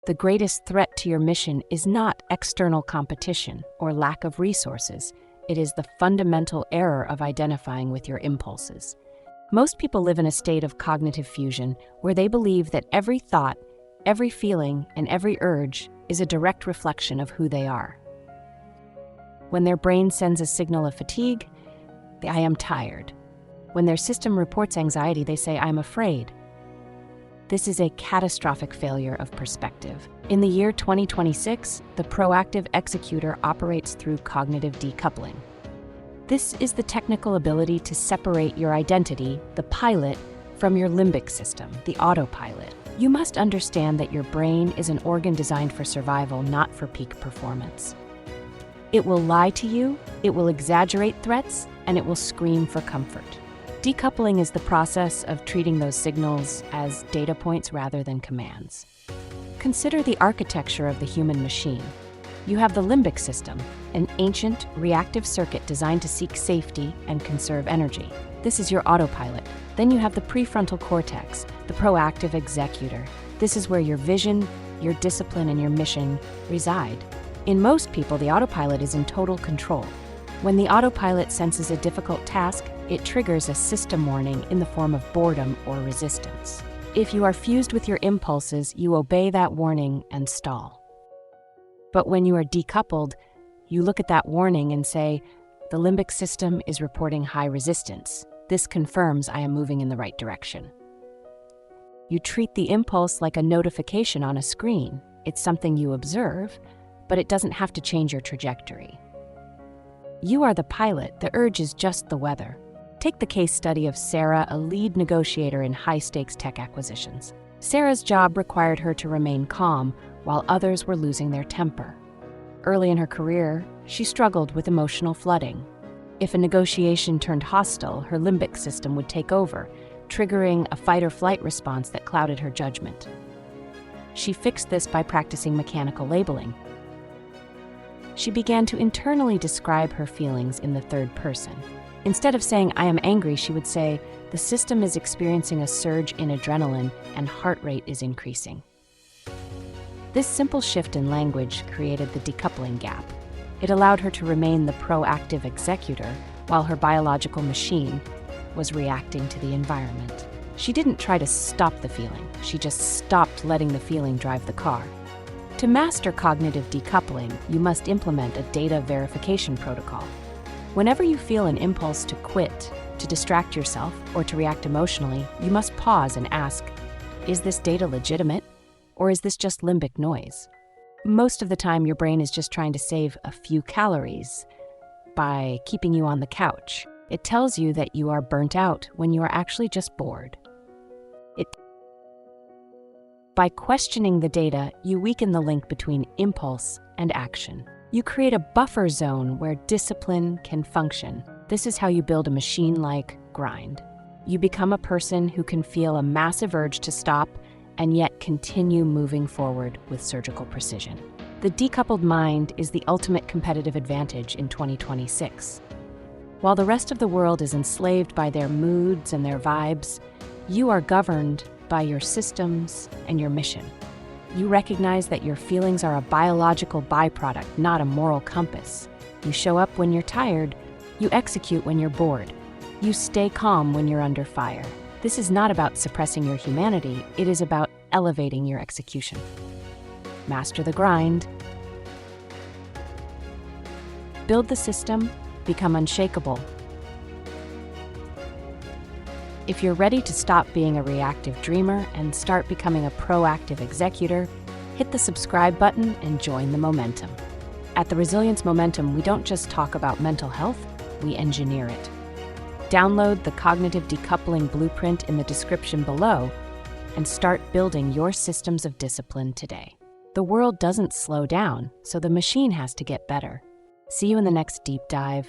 The greatest threat to your mission is not external competition or lack of resources. It is the fundamental error of identifying with your impulses. Most people live in a state of cognitive fusion where they believe that every thought, every feeling, and every urge is a direct reflection of who they are. When their brain sends a signal of fatigue, I am tired. When their system reports anxiety, they say, I'm afraid. This is a catastrophic failure of perspective. In the year 2026, the proactive executor operates through cognitive decoupling. This is the technical ability to separate your identity, the pilot, from your limbic system, the autopilot. You must understand that your brain is an organ designed for survival, not for peak performance. It will lie to you, it will exaggerate threats, and it will scream for comfort. Decoupling is the process of treating those signals as data points rather than commands. Consider the architecture of the human machine. You have the limbic system, an ancient, reactive circuit designed to seek safety and conserve energy. This is your autopilot. Then you have the prefrontal cortex, the proactive executor. This is where your vision, your discipline, and your mission reside. In most people, the autopilot is in total control. When the autopilot senses a difficult task, it triggers a system warning in the form of boredom or resistance. If you are fused with your impulses, you obey that warning and stall. But when you are decoupled, you look at that warning and say, the limbic system is reporting high resistance. This confirms I am moving in the right direction. You treat the impulse like a notification on a screen. It's something you observe, but it doesn't have to change your trajectory. You are the pilot, the urge is just the weather. Take the case study of Sarah, a lead negotiator in high-stakes tech acquisitions. Sarah's job required her to remain calm while others were losing their temper. Early in her career, she struggled with emotional flooding. If a negotiation turned hostile, her limbic system would take over, triggering a fight-or-flight response that clouded her judgment. She fixed this by practicing mechanical labeling. She began to internally describe her feelings in the third person. Instead of saying, I am angry, she would say, the system is experiencing a surge in adrenaline and heart rate is increasing. This simple shift in language created the decoupling gap. It allowed her to remain the proactive executor while her biological machine was reacting to the environment. She didn't try to stop the feeling, she just stopped letting the feeling drive the car. To master cognitive decoupling, you must implement a data verification protocol. Whenever you feel an impulse to quit, to distract yourself, or to react emotionally, you must pause and ask, is this data legitimate, or is this just limbic noise? Most of the time, your brain is just trying to save a few calories by keeping you on the couch. It tells you that you are burnt out when you are actually just bored. By questioning the data, you weaken the link between impulse and action. You create a buffer zone where discipline can function. This is how you build a machine-like grind. You become a person who can feel a massive urge to stop and yet continue moving forward with surgical precision. The decoupled mind is the ultimate competitive advantage in 2026. While the rest of the world is enslaved by their moods and their vibes, you are governed by your systems and your mission. You recognize that your feelings are a biological byproduct, not a moral compass. You show up when you're tired, you execute when you're bored. You stay calm when you're under fire. This is not about suppressing your humanity, it is about elevating your execution. Master the grind. Build the system, become unshakable. If you're ready to stop being a reactive dreamer and start becoming a proactive executor, hit the subscribe button and join the momentum. At the Resilience Momentum, we don't just talk about mental health, we engineer it. Download the Cognitive Decoupling Blueprint in the description below and start building your systems of discipline today. The world doesn't slow down, so the machine has to get better. See you in the next deep dive.